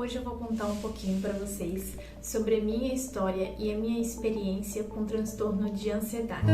Hoje eu vou contar um pouquinho para vocês sobre a minha história e a minha experiência com transtorno de ansiedade.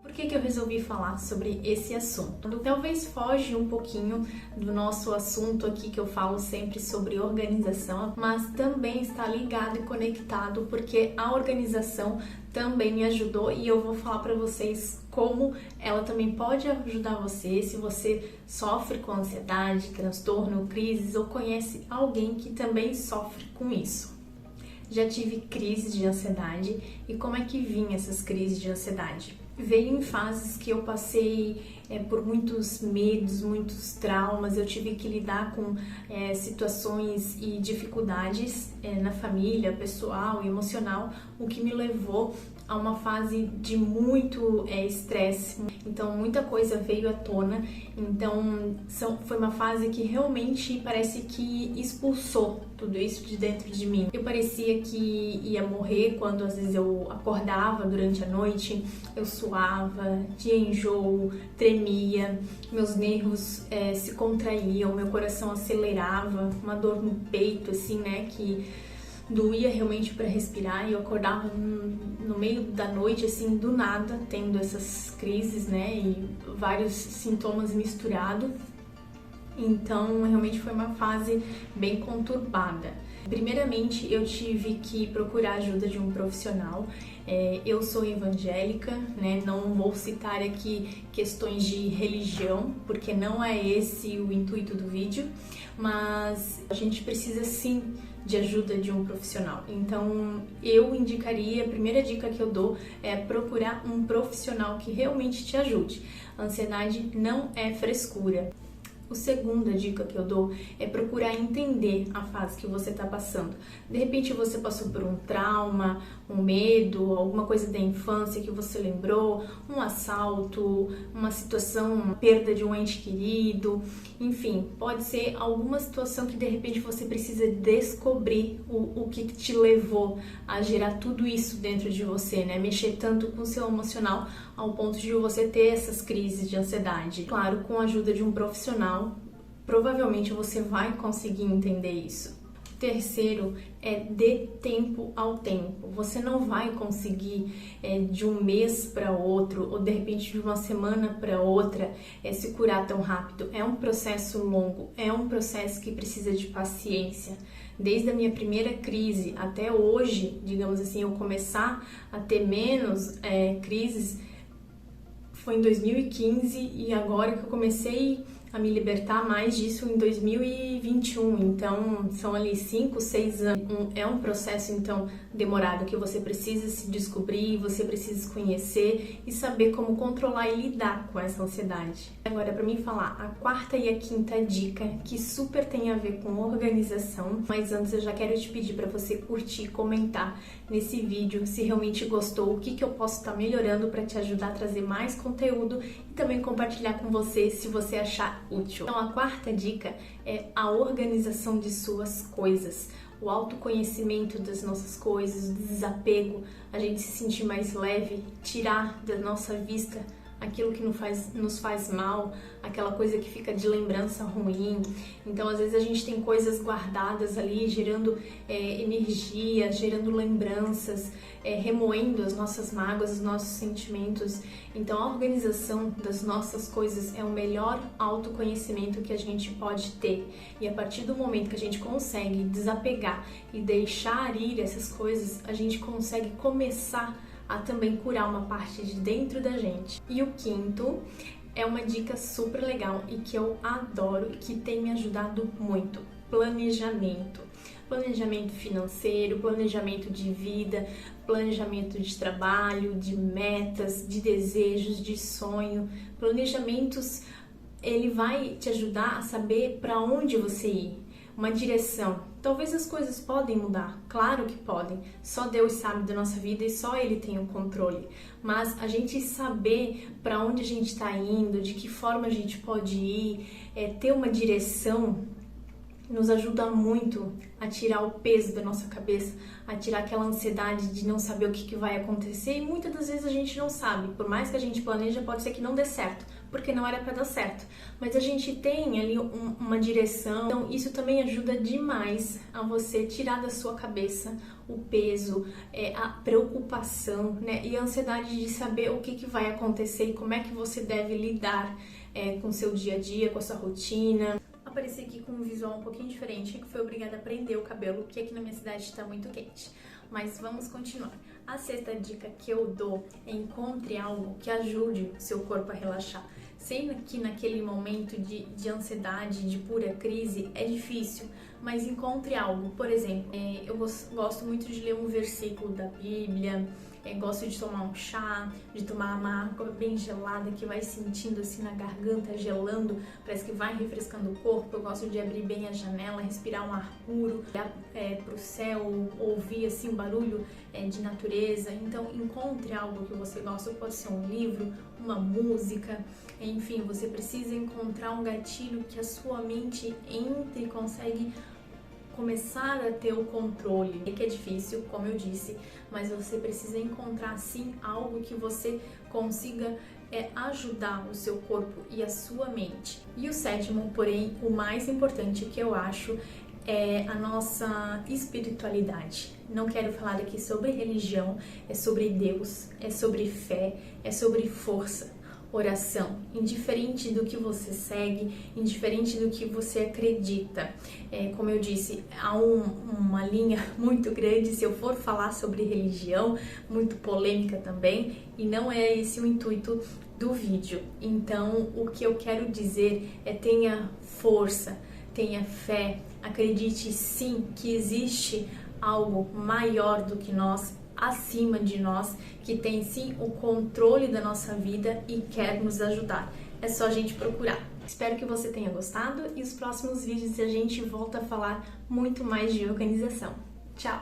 Por que eu resolvi falar sobre esse assunto? Talvez foge um pouquinho do nosso assunto aqui que eu falo sempre sobre organização, mas também está ligado e conectado porque a organização também me ajudou e eu vou falar para vocês como ela também pode ajudar você se você sofre com ansiedade, transtorno, crises ou conhece alguém que também sofre com isso. Já tive crises de ansiedade e como é que vinha essas crises de ansiedade? Veio em fases que eu passei por muitos medos, muitos traumas, eu tive que lidar com situações e dificuldades na família, pessoal e emocional, o que me levou a uma fase de muito estresse. Então muita coisa veio à tona, então foi uma fase que realmente parece que expulsou tudo isso de dentro de mim. Eu parecia que ia morrer quando às vezes eu acordava durante a noite, eu suava, tinha enjoo, tremia, meus nervos se contraíam, meu coração acelerava, uma dor no peito assim, né, que doía realmente para respirar e eu acordava no meio da noite, assim, do nada, tendo essas crises, né, e vários sintomas misturados. Então, realmente foi uma fase bem conturbada. Primeiramente, eu tive que procurar a ajuda de um profissional. Eu sou evangélica, né? Não vou citar aqui questões de religião, porque não é esse o intuito do vídeo, mas a gente precisa sim de ajuda de um profissional. Então, eu indicaria, a primeira dica que eu dou é procurar um profissional que realmente te ajude. A ansiedade não é frescura. A segunda dica que eu dou é procurar entender a fase que você está passando. De repente você passou por um trauma, um medo, alguma coisa da infância que você lembrou, um assalto, uma situação, uma perda de um ente querido, enfim, pode ser alguma situação que de repente você precisa descobrir o que te levou a gerar tudo isso dentro de você, né? Mexer tanto com o seu emocional ao ponto de você ter essas crises de ansiedade. Claro, com a ajuda de um profissional, provavelmente você vai conseguir entender isso. Terceiro é dê tempo ao tempo. Você não vai conseguir de um mês para outro ou de repente de uma semana para outra se curar tão rápido. É um processo longo, é um processo que precisa de paciência. Desde a minha primeira crise até hoje, digamos assim, eu começar a ter menos crises foi em 2015 e agora que eu comecei a me libertar mais disso em 2021, então são ali 5, 6 anos. É um processo então demorado que você precisa se descobrir, você precisa se conhecer e saber como controlar e lidar com essa ansiedade. Agora, para mim falar a quarta e a quinta dica, que super tem a ver com organização, mas antes eu já quero te pedir para você curtir e comentar nesse vídeo se realmente gostou, o que eu posso estar melhorando para te ajudar a trazer mais conteúdo e também compartilhar com você se você achar útil. Então, a quarta dica é a organização de suas coisas, o autoconhecimento das nossas coisas, o desapego, a gente se sentir mais leve, tirar da nossa vista aquilo que nos faz mal, aquela coisa que fica de lembrança ruim. Então, às vezes a gente tem coisas guardadas ali, gerando energia, gerando lembranças, remoendo as nossas mágoas, os nossos sentimentos. Então, a organização das nossas coisas é o melhor autoconhecimento que a gente pode ter. E a partir do momento que a gente consegue desapegar e deixar ir essas coisas, a gente consegue começar a também curar uma parte de dentro da gente. E o quinto é uma dica super legal e que eu adoro e que tem me ajudado muito: planejamento. Planejamento financeiro, planejamento de vida, planejamento de trabalho, de metas, de desejos, de sonho. Planejamentos, ele vai te ajudar a saber para onde você ir, uma direção. Talvez as coisas podem mudar, claro que podem, só Deus sabe da nossa vida e só Ele tem o controle, mas a gente saber para onde a gente está indo, de que forma a gente pode ir, ter uma direção, nos ajuda muito a tirar o peso da nossa cabeça, a tirar aquela ansiedade de não saber o que vai acontecer, e muitas das vezes a gente não sabe, por mais que a gente planeja, pode ser que não dê certo, porque não era para dar certo. Mas a gente tem ali uma direção, então isso também ajuda demais a você tirar da sua cabeça o peso, a preocupação, né, e a ansiedade de saber o que vai acontecer e como é que você deve lidar com o seu dia a dia, com a sua rotina. Apareci aqui com um visual um pouquinho diferente, que foi obrigada a prender o cabelo, porque aqui na minha cidade está muito quente. Mas vamos continuar. A sexta dica que eu dou é encontre algo que ajude o seu corpo a relaxar. Sendo que naquele momento de ansiedade, de pura crise, é difícil, mas encontre algo. Por exemplo, eu gosto muito de ler um versículo da Bíblia, gosto de tomar um chá, de tomar uma água bem gelada que vai sentindo assim na garganta, gelando, parece que vai refrescando o corpo. Eu gosto de abrir bem a janela, respirar um ar puro, olhar pro céu, ouvir assim o barulho de natureza. Então encontre algo que você gosta, pode ser um livro, uma música, enfim, você precisa encontrar um gatilho que a sua mente entre e consegue começar a ter o controle. É que é difícil, como eu disse, mas você precisa encontrar sim algo que você consiga ajudar o seu corpo e a sua mente. E o sétimo, porém, o mais importante que eu acho é a nossa espiritualidade. Não quero falar aqui sobre religião, é sobre Deus, é sobre fé, é sobre força. Oração, indiferente do que você segue, indiferente do que você acredita. Como eu disse, há uma linha muito grande se eu for falar sobre religião, muito polêmica também, e não é esse o intuito do vídeo. Então, o que eu quero dizer é tenha força, tenha fé, acredite sim que existe algo maior do que nós, acima de nós, que tem sim o controle da nossa vida e quer nos ajudar. É só a gente procurar. Espero que você tenha gostado e os próximos vídeos a gente volta a falar muito mais de organização. Tchau!